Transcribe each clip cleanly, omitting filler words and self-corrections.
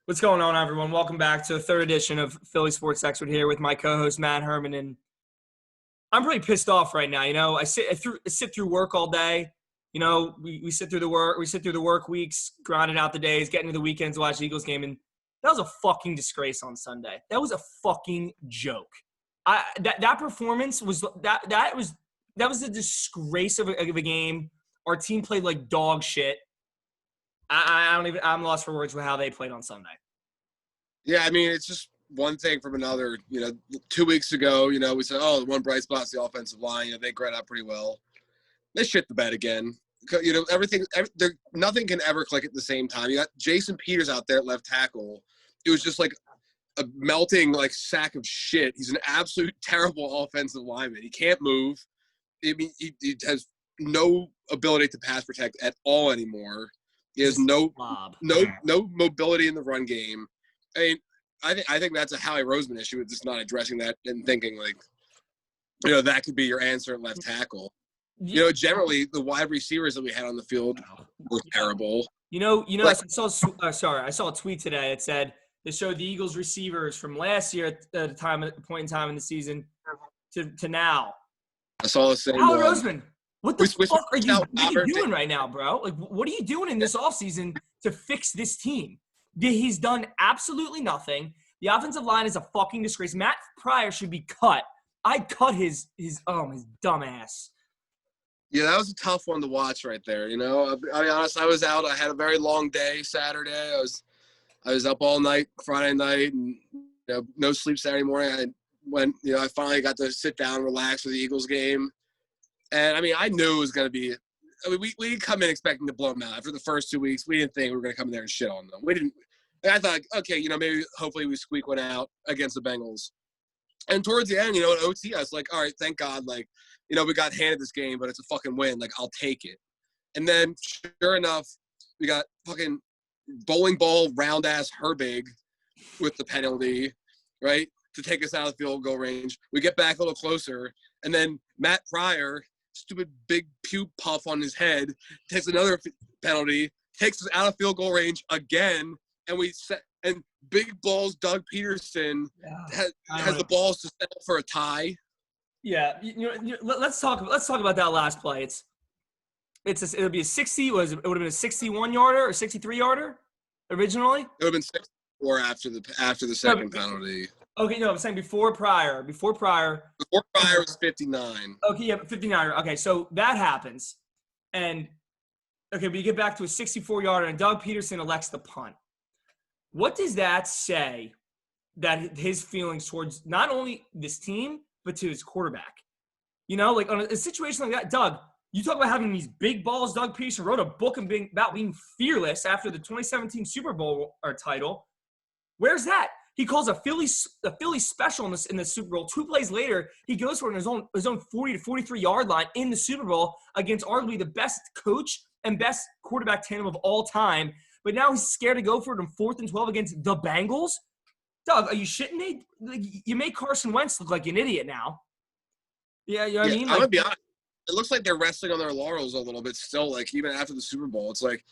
What's going on, everyone? Welcome back to the third edition of Philly Sports Expert here with my co-host Matt Herman, and I'm pretty pissed off right now. I sit through work all day. We sit through the work weeks, grinding out the days, getting to the weekends to watch the Eagles game, and that was a fucking disgrace on Sunday. That was a fucking joke. That performance was that was a disgrace of a game. Our team played like dog shit. I'm lost for words with how they played on Sunday. Yeah, I mean, it's just one thing from another. 2 weeks ago, we said, the one bright spot's the offensive line. They grind out pretty well. They shit the bed again. Nothing can ever click at the same time. You got Jason Peters out there at left tackle. It was just like a melting sack of shit. He's an absolute terrible offensive lineman. He can't move. I mean, he has no ability to pass protect at all anymore. He has no mobility in the run game. I mean, I think that's a Howie Roseman issue with just not addressing that and thinking that could be your answer at left tackle. Generally the wide receivers that we had on the field were terrible. I saw a tweet today that said they showed the Eagles receivers from last year at the point in time in the season to now. I saw the same. Howie Roseman. What the fuck are you doing right now, bro? What are you doing in this offseason to fix this team? He's done absolutely nothing. The offensive line is a fucking disgrace. Matt Pryor should be cut. I'd cut his dumb ass. Yeah, that was a tough one to watch right there. I'll be honest, I was out. I had a very long day Saturday. I was up all night Friday night and no sleep Saturday morning. I finally got to sit down and relax for the Eagles game. And, I knew it was going to be – we come in expecting to blow them out. After the first 2 weeks, we didn't think we were going to come in there and shit on them. We didn't – I thought, okay, maybe hopefully we squeak one out against the Bengals. And towards the end, at OT, I was like, all right, thank God, we got handed this game, but it's a fucking win. I'll take it. And then, sure enough, we got fucking bowling ball round-ass Herbig with the penalty, right, to take us out of the field goal range. We get back a little closer, and then Matt Pryor – stupid big puke puff on his head, takes another penalty, takes us out of field goal range again, and big balls Doug Peterson has the balls to settle for a tie. Yeah, let's talk about that last play. It'll be a 60. It would have been a 61-yarder or 63-yarder originally. It would have been 64 after the second penalty. Okay, no, I'm saying before Pryor. Before Pryor was 59. Okay, yeah, 59. Okay, so that happens. And, but you get back to a 64-yarder, and Doug Peterson elects the punt. What does that say that his feelings towards not only this team, but to his quarterback? On a situation like that, Doug, you talk about having these big balls. Doug Peterson wrote a book about being fearless after the 2017 Super Bowl title. Where's that? He calls a Philly special in the Super Bowl. 2 plays later, he goes for it on his own 40 to 43-yard line in the Super Bowl against arguably the best coach and best quarterback tandem of all time. But now he's scared to go for it on 4th and 12 against the Bengals. Doug, are you shitting me? You make Carson Wentz look like an idiot now. Yeah, you know what I mean? I'm gonna be honest. It looks like they're resting on their laurels a little bit still. Even after the Super Bowl, it's like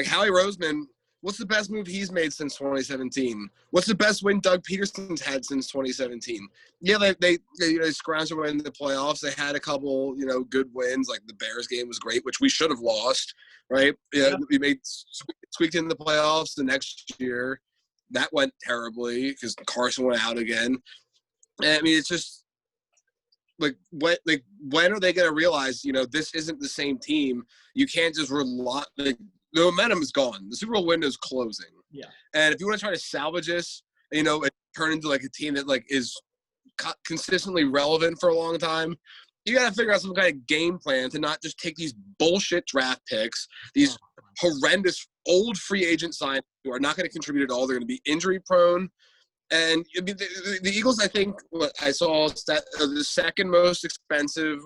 Howie Roseman. What's the best move he's made since 2017? What's the best win Doug Peterson's had since 2017? Yeah, they scrounged away in the playoffs. They had a couple, good wins. Like the Bears game was great, which we should have lost, right? Yeah. We squeaked in the playoffs the next year. That went terribly because Carson went out again. And, it's just when are they going to realize, this isn't the same team? You can't just rely the momentum is gone. The Super Bowl window is closing. Yeah. And if you want to try to salvage this, and turn into a team that is consistently relevant for a long time, you got to figure out some kind of game plan to not just take these bullshit draft picks, these horrendous old free agent signings who are not going to contribute at all. They're going to be injury prone. And the Eagles, I think, I saw the second most expensive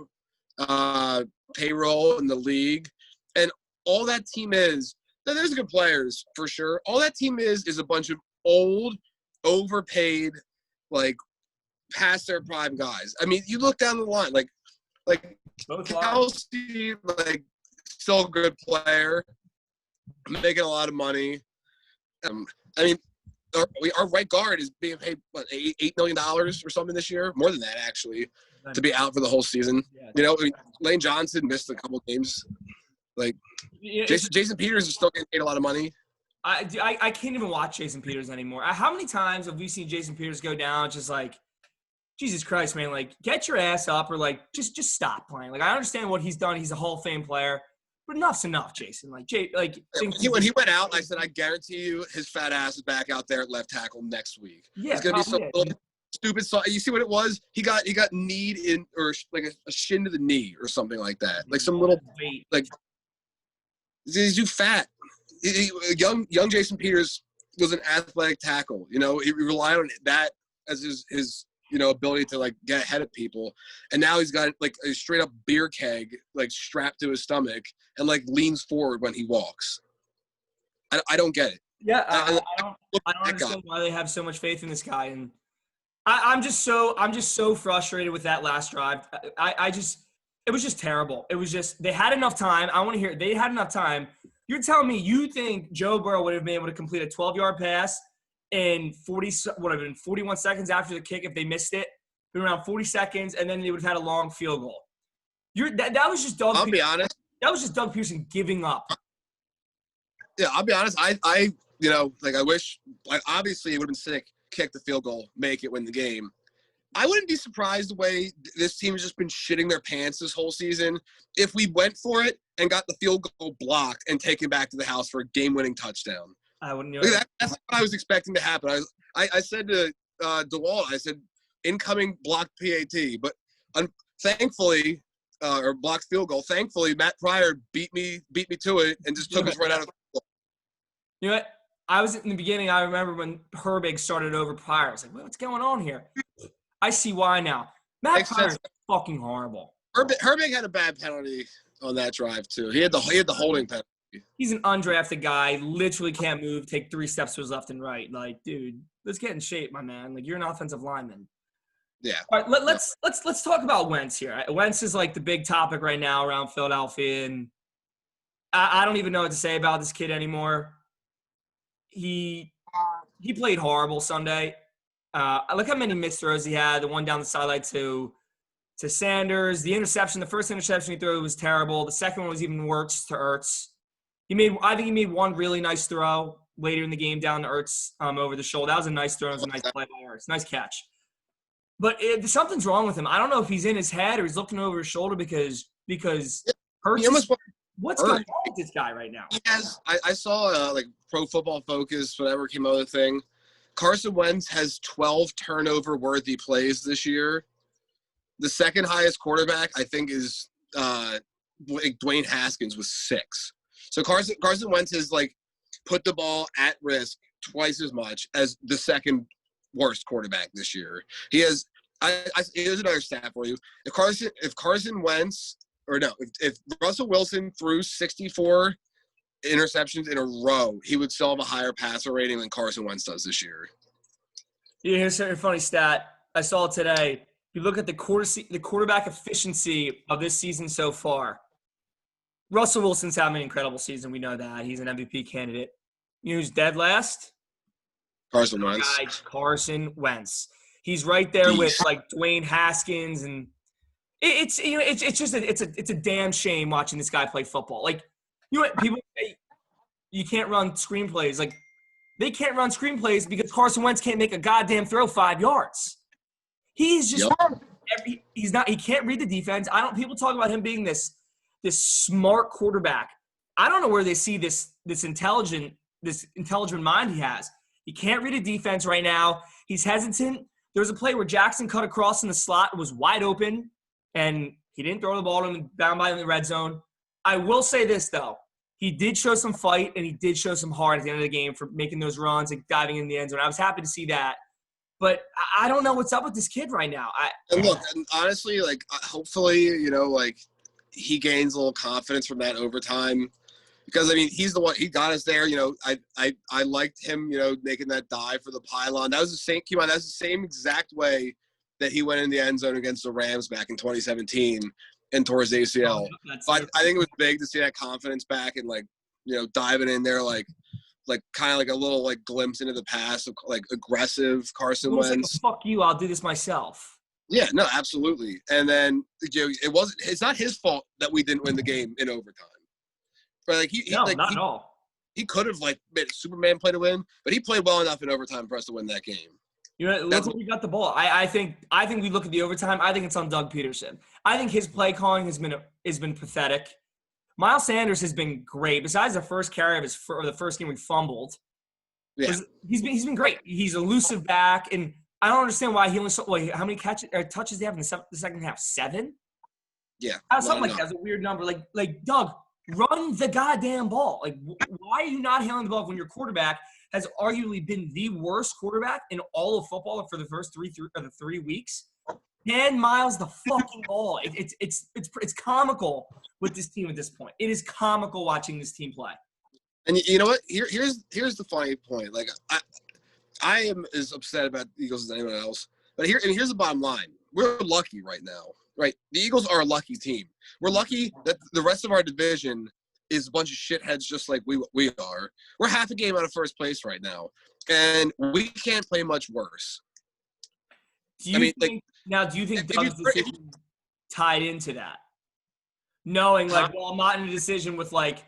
payroll in the league. And all that team is, there's good players for sure. All that team is a bunch of old, overpaid, past their prime guys. You look down the line, Kelsey, still a good player, making a lot of money. our right guard is being paid what, $8 million or something this year, more than that actually, to be out for the whole season. Lane Johnson missed a couple games. Like Jason Peters is still getting paid a lot of money. I can't even watch Jason Peters anymore. How many times have we seen Jason Peters go down? Just like, Jesus Christ, man! Like, get your ass up, or like, just stop playing. Like, I understand what he's done. He's a Hall of Fame player, but enough's enough, Jason. Like, when he went out, I said, I guarantee you, his fat ass is back out there at left tackle next week. Yeah, it's gonna be some stupid. You see what it was? He got kneed in, or like a shin to the knee or something like that. Like some little like he's too fat. Young Jason Peters was an athletic tackle. He relied on that as his ability to like get ahead of people, and now he's got like a straight up beer keg like strapped to his stomach and like leans forward when he walks. I don't get it. Yeah, I don't understand why they have so much faith in this guy, and I'm just so frustrated with that last drive. It was just terrible. It was just they had enough time. I want to hear they had enough time. You're telling me you think Joe Burrow would have been able to complete a 12-yard pass in 41 seconds after the kick if they missed it? Been around 40 seconds, and then they would have had a long field goal. That was just Doug. I'll be honest. That was just Doug Pearson giving up. Yeah, I'll be honest. I wish, like, obviously it would have been sick, kick the field goal, make it, win the game. I wouldn't be surprised the way this team has just been shitting their pants this whole season if we went for it and got the field goal blocked and taken back to the house for a game-winning touchdown. I wouldn't. That's what I was expecting to happen. I said to DeWalt, I said, incoming blocked PAT, but thankfully, or blocked field goal. Thankfully, Matt Pryor beat me to it and just took us right out of the field goal. You know what? I was in the beginning. I remember when Herbig started over Pryor. I was like, what's going on here? I see why now. Matt Pryor is fucking horrible. Herbig had a bad penalty on that drive too. He had the holding penalty. He's an undrafted guy. Literally can't move. Take 3 steps to his left and right. Like, dude, let's get in shape, my man. Like, you're an offensive lineman. Yeah. All right, let's talk about Wentz here. Wentz is like the big topic right now around Philadelphia, and I don't even know what to say about this kid anymore. He played horrible Sunday. Look how many missed throws he had. The one down the sideline to Sanders. The first interception he threw was terrible. The second one was even worse to Ertz. I think he made one really nice throw later in the game down to Ertz over the shoulder. That was a nice throw. It was a nice play by Ertz. Nice catch. But something's wrong with him. I don't know if he's in his head or he's looking over his shoulder because Ertz. What's going on with this guy right now? I saw like Pro Football Focus, whatever came out of the thing. Carson Wentz has 12 turnover-worthy plays this year. The second highest quarterback, I think, is Dwayne Haskins with 6. So Carson Wentz has like put the ball at risk twice as much as the second worst quarterback this year. He has. Here's another stat for you. If Carson Wentz if Russell Wilson threw 64 interceptions in a row, he would still have a higher passer rating than Carson Wentz does this year. Yeah, here's a funny stat. I saw it today. If you look at the quarterback efficiency of this season so far, Russell Wilson's having an incredible season. We know that. He's an MVP candidate. You know who's dead last? Carson Wentz. Carson Wentz. He's right there with like Dwayne Haskins, and it's a damn shame watching this guy play football. Like, you know what, people say you can't run screenplays. Like, they can't run screenplays because Carson Wentz can't make a goddamn throw 5 yards. He's just he can't read the defense. People talk about him being this smart quarterback. I don't know where they see this intelligent mind he has. He can't read a defense right now. He's hesitant. There was a play where Jackson cut across in the slot. It was wide open, and he didn't throw the ball to him down by in the red zone. I will say this, though. He did show some fight, and he did show some heart at the end of the game for making those runs and diving in the end zone. I was happy to see that. But I don't know what's up with this kid right now. And honestly, like, hopefully, like, he gains a little confidence from that overtime. Because, I mean, he's the one – he got us there. I liked him, making that dive for the pylon. That was the same exact way that he went in the end zone against the Rams back in 2017 and tore his ACL. But I think it was big to see that confidence back and, like, diving in there, like, like kind of like a little like glimpse into the past of like aggressive Carson It was like, Wentz. fuck you, I'll do this myself. Yeah, no, absolutely. And then it's not his fault that we didn't win the game in overtime. But like No, not at all. He could have like made a Superman play to win, but he played well enough in overtime for us to win that game. You know, look where we got the ball. I think we look at the overtime. I think it's on Doug Peterson. I think his play calling has been pathetic. Miles Sanders has been great. Besides the first carry of the first game we fumbled, he's been great. He's elusive back, and I don't understand why he only saw how many touches did he have in the second half? 7? Yeah, something like that's a weird number. Like Doug, run the goddamn ball. Like, why are you not handling the ball when your quarterback has arguably been the worst quarterback in all of football for the first 3 weeks? Hand Miles the fucking ball. It's comical with this team at this point. It is comical watching this team play. And you know what? Here's the funny point. Like I am as upset about the Eagles as anyone else. But here's the bottom line. We're lucky right now. Right? The Eagles are a lucky team. We're lucky that the rest of our division is a bunch of shitheads just like we are. We're half a game out of first place right now. And we can't play much worse. Do you think Doug's decision tied into that? Knowing, like, well, I'm not in a decision with, like,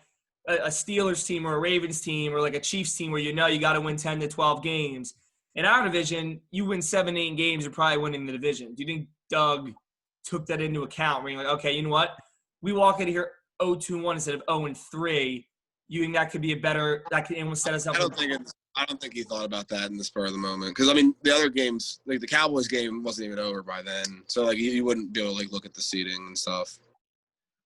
a Steelers team or a Ravens team or, like, a Chiefs team where you got to win 10 to 12 games. In our division, you win 7, 8 games, you're probably winning the division. Do you think Doug took that into account where you're like, okay, you know what? We walk out of here 0-2-1 instead of 0-3. You think that could be that could almost set us up? I don't think he thought about that in the spur of the moment. Because, I mean, the other games, like the Cowboys game wasn't even over by then. So, like, you wouldn't be able to, like, look at the seating and stuff.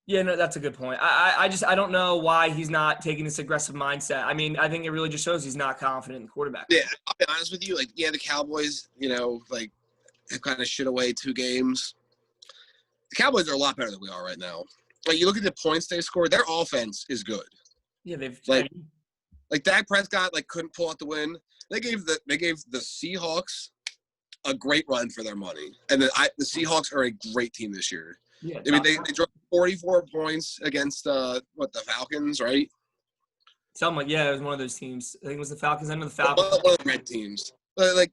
Yeah, no, that's a good point. I don't know why he's not taking this aggressive mindset. I mean, I think it really just shows he's not confident in the quarterback. Yeah, I'll be honest with you. Like, yeah, the Cowboys, like, have kind of shit away 2 games. The Cowboys are a lot better than we are right now. Like, you look at the points they scored, their offense is good. Yeah, they've like Dak Prescott couldn't pull out the win. They gave the Seahawks a great run for their money, and the Seahawks are a great team this year. Yeah, I mean they dropped 44 points against the Falcons, right? Something like it was one of those teams. I think it was the Falcons. I know the Falcons. One of the red teams. But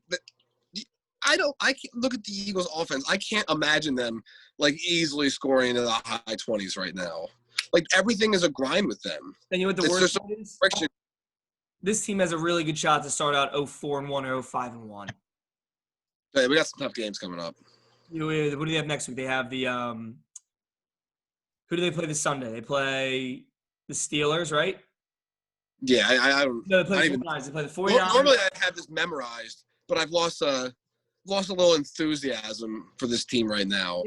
I can't look at the Eagles' offense. I can't imagine them easily scoring in the high 20s right now. Like, everything is a grind with them. And you know what the worst part is? Friction. This team has a really good shot to start out 0-4-1 or 0-5-1. Yeah, we got some tough games coming up. What do they have next week? They have the who do they play this Sunday? They play the Steelers, right? Yeah, I don't. No, they play the 49ers. They play the 49ers. Normally, I'd have this memorized, but I've lost a little enthusiasm for this team right now.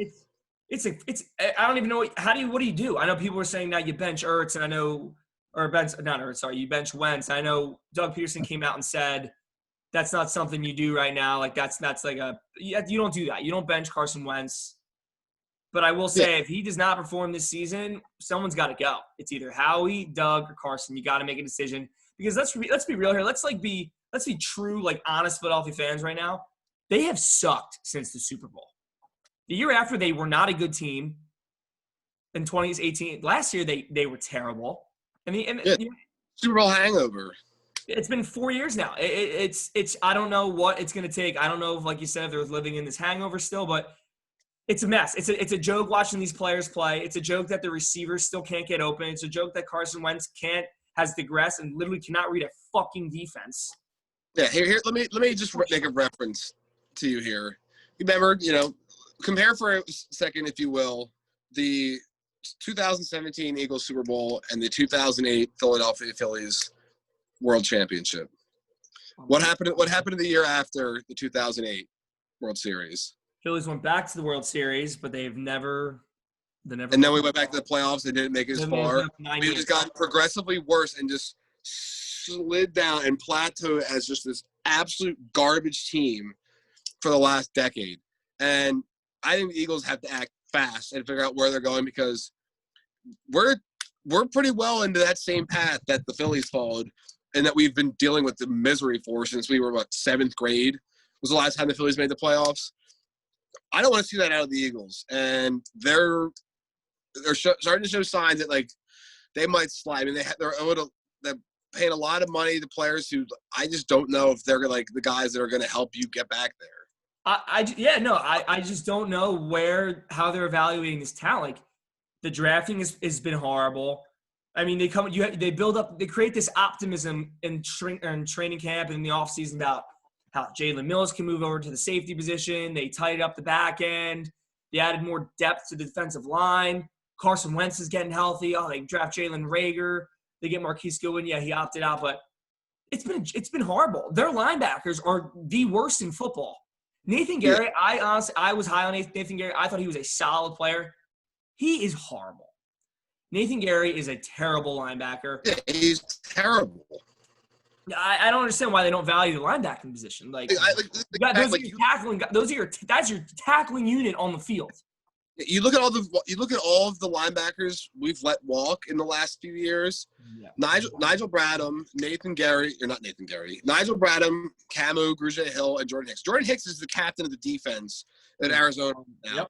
It's I don't even know what do you do? I know people were saying that you bench Ertz, and I know you bench Wentz. I know Doug Peterson came out and said that's not something you do right now. Like that's like you don't do that. You don't bench Carson Wentz. But I will say, if he does not perform this season, someone's got to go. It's either Howie, Doug, or Carson. You got to make a decision because let's be real here. Let's be true, honest Philadelphia fans right now. They have sucked since the Super Bowl. The year after, they were not a good team. In 2018, last year they were terrible. Super Bowl hangover. It's been 4 years now. It's I don't know what it's going to take. I don't know if, like you said, if they're living in this hangover still, but it's a mess. It's a joke watching these players play. It's a joke that the receivers still can't get open. It's a joke that Carson Wentz has digressed and literally cannot read a fucking defense. Yeah, here. Let me just make a reference to you here. Remember, compare for a second, if you will, the 2017 Eagles Super Bowl and the 2008 Philadelphia Phillies World Championship. What happened the year after the 2008 World Series? Phillies went back to the World Series, but they've never. And then we went back to the playoffs. They didn't make it as far. We just got progressively worse and just slid down and plateaued as just this absolute garbage team for the last decade. And I think the Eagles have to act fast and figure out where they're going because we're pretty well into that same path that the Phillies followed and that we've been dealing with the misery for since we were, 7th grade was the last time the Phillies made the playoffs. I don't want to see that out of the Eagles. And they're starting to show signs that, they might slide. I mean, they're owed paying a lot of money to players who I just don't know if they're like the guys that are going to help you get back there. I just don't know how they're evaluating this talent. Like, the drafting has been horrible. I mean, they create this optimism in training camp and in the offseason about how Jalen Mills can move over to the safety position. They tidied up the back end. They added more depth to the defensive line. Carson Wentz is getting healthy. Oh, they draft Jalen Reagor. They get Marquise Goodwin. Yeah, he opted out, but it's been horrible. Their linebackers are the worst in football. Nathan Garrett, I was high on Nathan Garrett. I thought he was a solid player. He is horrible. Nathan Garrett is a terrible linebacker. Yeah, he's terrible. I don't understand why they don't value the linebacking position. That's your tackling unit on the field. You look at all of the linebackers we've let walk in the last few years. Yeah. Nigel Bradham, Nigel Bradham, Camu, Grugier Hill, and Jordan Hicks. Jordan Hicks is the captain of the defense at Arizona now. Yep.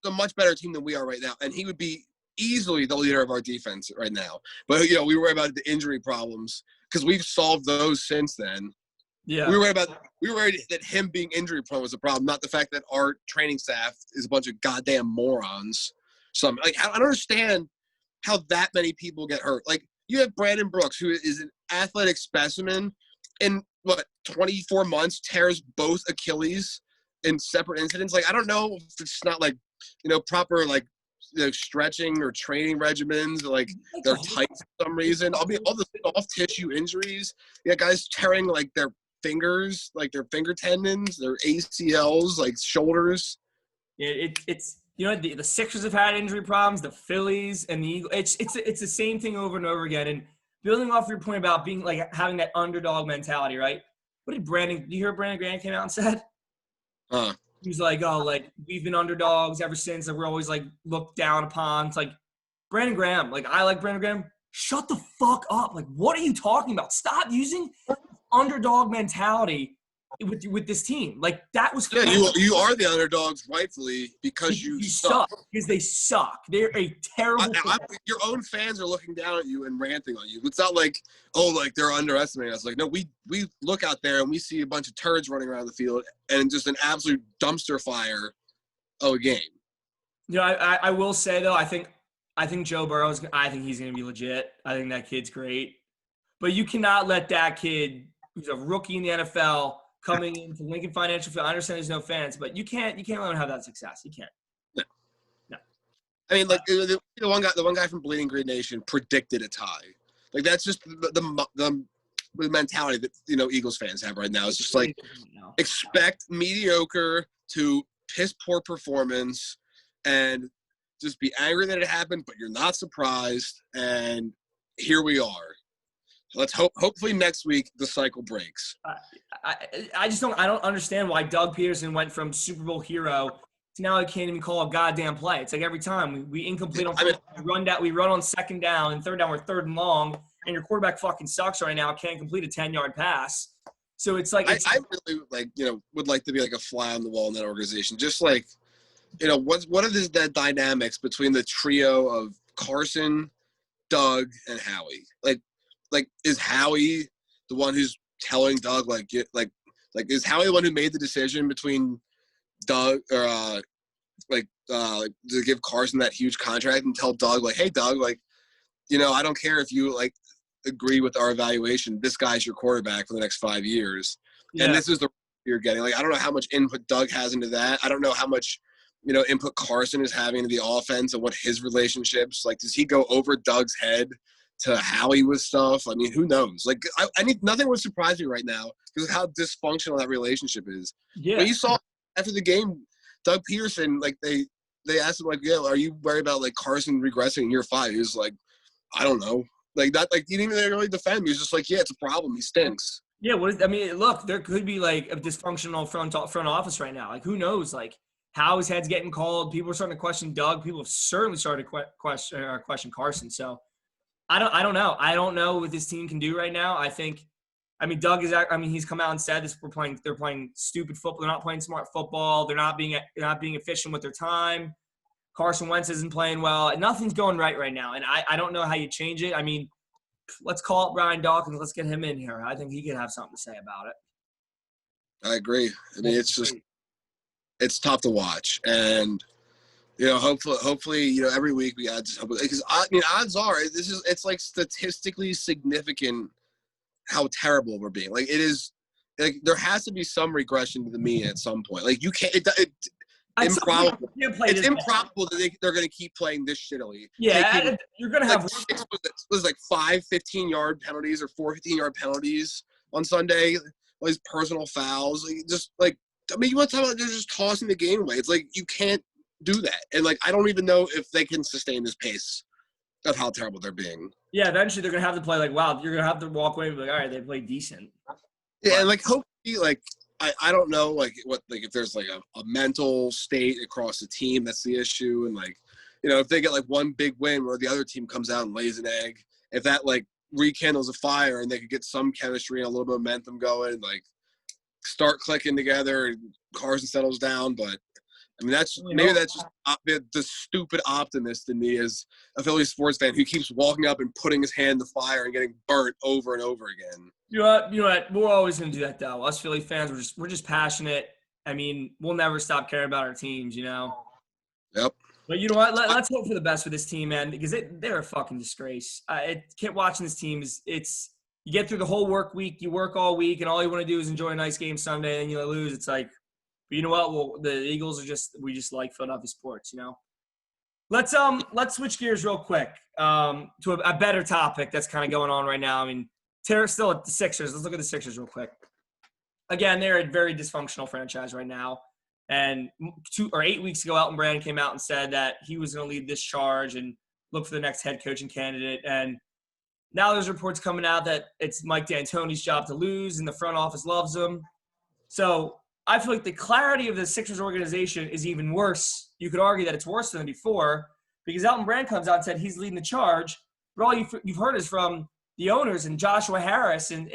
It's a much better team than we are right now, and he would be easily the leader of our defense right now. But we worry about the injury problems because we've solved those since then. Yeah, we were worried that him being injury prone was a problem, not the fact that our training staff is a bunch of goddamn morons. So I don't understand how that many people get hurt. Like, you have Brandon Brooks, who is an athletic specimen, in 24 months tears both Achilles in separate incidents. Like, I don't know if it's not proper stretching or training regimens, like they're tight for some reason. All the soft tissue injuries. Yeah, guys tearing their fingers, their finger tendons, their ACLs, shoulders. Yeah, it's the Sixers have had injury problems, the Phillies and the Eagles. It's the same thing over and over again. And building off your point about being having that underdog mentality, right? What did do you hear what Brandon Graham came out and said? He was we've been underdogs ever since, we're always looked down upon. It's Brandon Graham, I like Brandon Graham. Shut the fuck up. What are you talking about? Stop using underdog mentality with this team. That was you are the underdogs rightfully because you suck. Because they suck. They're a terrible your own fans are looking down at you and ranting on you. It's not they're underestimating us. No, we look out there and we see a bunch of turds running around the field and just an absolute dumpster fire of a game. I will say though, I think Joe Burrow I think he's gonna be legit. I think that kid's great. But you cannot let that kid who's a rookie in the NFL coming into Lincoln Financial Field. I understand there's no fans, but you can't let him have that success. You can't. No. I mean, the one guy from Bleeding Green Nation predicted a tie. That's just the mentality that Eagles fans have right now. It's just expect mediocre to piss poor performance and just be angry that it happened, but you're not surprised. And here we are. Let's hopefully next week the cycle breaks. I don't understand why Doug Peterson went from Super Bowl hero to now I can't even call a goddamn play. It's every time we incomplete on we run on second down and third down, we're third and long, and your quarterback fucking sucks right now, can't complete a 10-yard pass. So it's I really would like to be a fly on the wall in that organization. Just what are the dynamics between the trio of Carson, Doug, and Howie? Is Howie the one who's telling Doug is Howie the one who made the decision between Doug or to give Carson that huge contract and tell Doug hey Doug, I don't care if you agree with our evaluation, this guy's your quarterback for the next 5 years. Yeah. And this is the you're getting. I don't know how much input Doug has into that. I don't know how much input Carson is having into the offense and what his relationships does he go over Doug's head to Howie with stuff? I mean, who knows? Nothing would surprise me right now because of how dysfunctional that relationship is. Yeah. When you saw after the game, Doug Peterson, they asked him are you worried about Carson regressing in year 5? He was I don't know. He didn't even really defend him. He was just yeah, it's a problem. He stinks. Yeah. Look, there could be a dysfunctional front office right now. Who knows? How his head's getting called. People are starting to question Doug. People have certainly started to question Carson. So I don't know. I don't know what this team can do right now. Doug is. He's come out and said this. They're playing stupid football. They're not playing smart football. They're not being efficient with their time. Carson Wentz isn't playing well. Nothing's going right now, and I don't know how you change it. let's call up Brian Dawkins. Let's get him in here. I think he could have something to say about it. I agree. I mean, it's tough to watch, and hopefully, every week we add something, because odds are it's like statistically significant how terrible we're being. Like, it is, like, there has to be some regression to the mean at some point. Like, you can't. Improbable. It's improbable that they're going to keep playing this shittily. Yeah, you're going to have was like 5 15-yard penalties or 4 15-yard penalties on Sunday. All these personal fouls, you want to talk about they're just tossing the game away. It's like you can't do that, and like I don't even know if they can sustain this pace of how terrible they're being. Yeah, eventually they're going to have to play like, wow, you're going to have to walk away and be like, all right, they played decent. Yeah, and like hopefully, like. I don't know, like, if there's, like, a mental state across the team that's the issue. And, like, if they get, like, one big win where the other team comes out and lays an egg, if that, like, rekindles a fire and they could get some chemistry and a little bit of momentum going, like, start clicking together and Carson settles down. But, I mean, that's just the stupid optimist in me as a Philly sports fan who keeps walking up and putting his hand in the fire and getting burnt over and over again. You know what? We're always going to do that, though. Us Philly fans, we're just passionate. I mean, we'll never stop caring about our teams, Yep. But you know what? Let's hope for the best for this team, man, because they're a fucking disgrace. Keep watching this team. It's you get through the whole work week, you work all week, and all you want to do is enjoy a nice game Sunday, and you lose. It's like, but you know what? Well, the Eagles we just like Philadelphia sports, Let's switch gears real quick to a better topic that's kind of going on right now. I mean, still at the Sixers. Let's look at the Sixers real quick. Again, they're a very dysfunctional franchise right now. And 2 or 8 weeks ago, Elton Brand came out and said that he was going to lead this charge and look for the next head coaching candidate. And now there's reports coming out that it's Mike D'Antoni's job to lose, and the front office loves him. So I feel like the clarity of the Sixers organization is even worse. You could argue that it's worse than before because Elton Brand comes out and said he's leading the charge. But all you've heard is from the owners and Joshua Harris and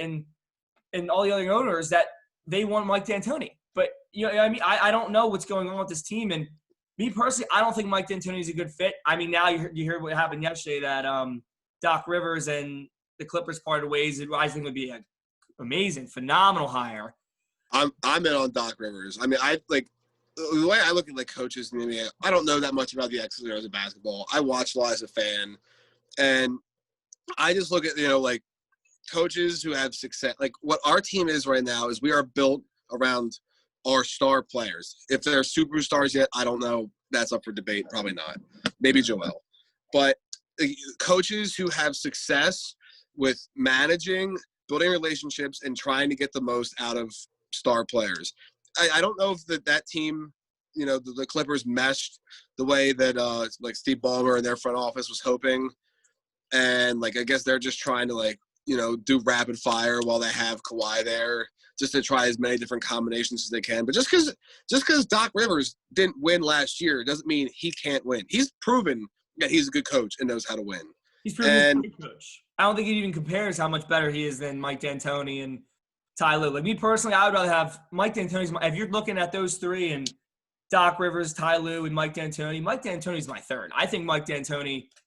all the other owners that they want Mike D'Antoni. But, I mean, I don't know what's going on with this team. And me personally, I don't think Mike D'Antoni is a good fit. I mean, now you hear what happened yesterday that Doc Rivers and the Clippers parted ways. I think would be an amazing, phenomenal hire. I'm in on Doc Rivers. I mean, the way I look at, like, coaches in the NBA, I don't know that much about the X's and O's of basketball. I watch a lot as a fan. And I just look at, like, coaches who have success. Like, what our team is right now is we are built around our star players. If they're superstars yet, I don't know. That's up for debate. Probably not. Maybe Joel. But coaches who have success with managing, building relationships, and trying to get the most out of star players. I don't know if that team, the Clippers meshed the way that like Steve Ballmer and their front office was hoping. And, like, I guess they're just trying to, like, do rapid fire while they have Kawhi there just to try as many different combinations as they can. But just because Doc Rivers didn't win last year doesn't mean he can't win. He's proven that he's a good coach and knows how to win. He's proven he's a good coach. I don't think it even compares how much better he is than Mike D'Antoni and Ty Lue. Like, me personally, I would rather have Mike D'Antoni's – if you're looking at those three and Doc Rivers, Ty Lue, and Mike D'Antoni's my third. I think Mike D'Antoni –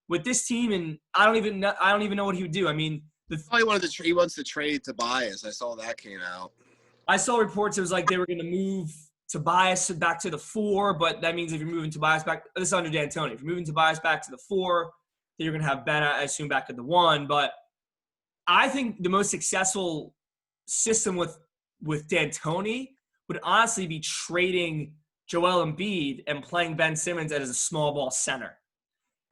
with this team, and I don't even know what he would do. I mean, he wants to trade Tobias. I saw that came out. I saw reports it was like they were going to move Tobias back to the 4, but that means if you're moving Tobias back, this is under D'Antoni. If you're moving Tobias back to the 4, then you're going to have Ben, I assume, back at the 1. But I think the most successful system with D'Antoni would honestly be trading Joel Embiid and playing Ben Simmons as a small ball center.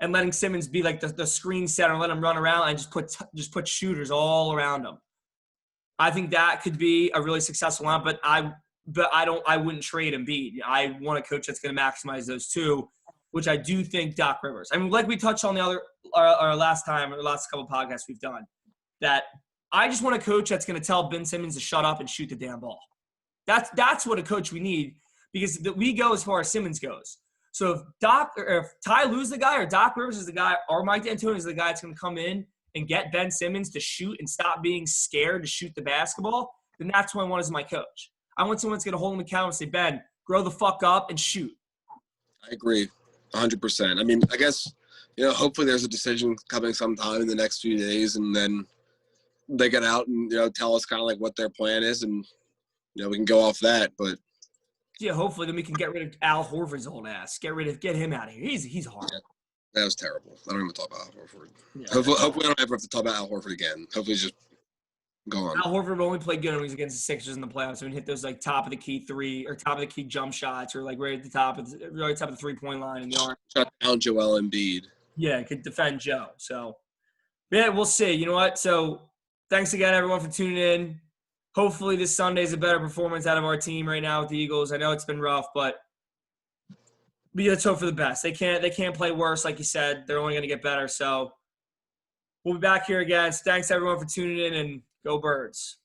And letting Simmons be like the screen setter and let him run around and just put shooters all around him. I think that could be a really successful one, but I wouldn't trade Embiid. I want a coach that's going to maximize those two, which I do think Doc Rivers. I mean, like we touched on our last couple podcasts we've done, that I just want a coach that's going to tell Ben Simmons to shut up and shoot the damn ball. That's what a coach we need, because we go as far as Simmons goes. So if Ty Lue's the guy, or Doc Rivers is the guy, or Mike D'Antoni is the guy that's going to come in and get Ben Simmons to shoot and stop being scared to shoot the basketball, then that's what I want as my coach. I want someone that's going to hold him accountable and say, Ben, grow the fuck up and shoot. I agree 100%. I mean, I guess hopefully there's a decision coming sometime in the next few days, and then they get out and tell us kind of like what their plan is, and we can go off that. But Yeah, hopefully then we can get rid of Al Horford's old ass. Get him out of here. He's horrible. Yeah, that was terrible. I don't even talk about Al Horford. Yeah. Hopefully I don't ever have to talk about Al Horford again. Hopefully he's just gone. Al Horford will only play good when he's against the Sixers in the playoffs and hit those like top of the key three or top of the key jump shots or like right at the top of the 3-point line in the arm. Shut down Joel Embiid. Yeah, could defend Joe. So yeah, we'll see. You know what? So thanks again everyone for tuning in. Hopefully this Sunday is a better performance out of our team right now with the Eagles. I know it's been rough, but let's hope for the best. They can't play worse, like you said. They're only going to get better. So we'll be back here again. Thanks everyone for tuning in, and go Birds.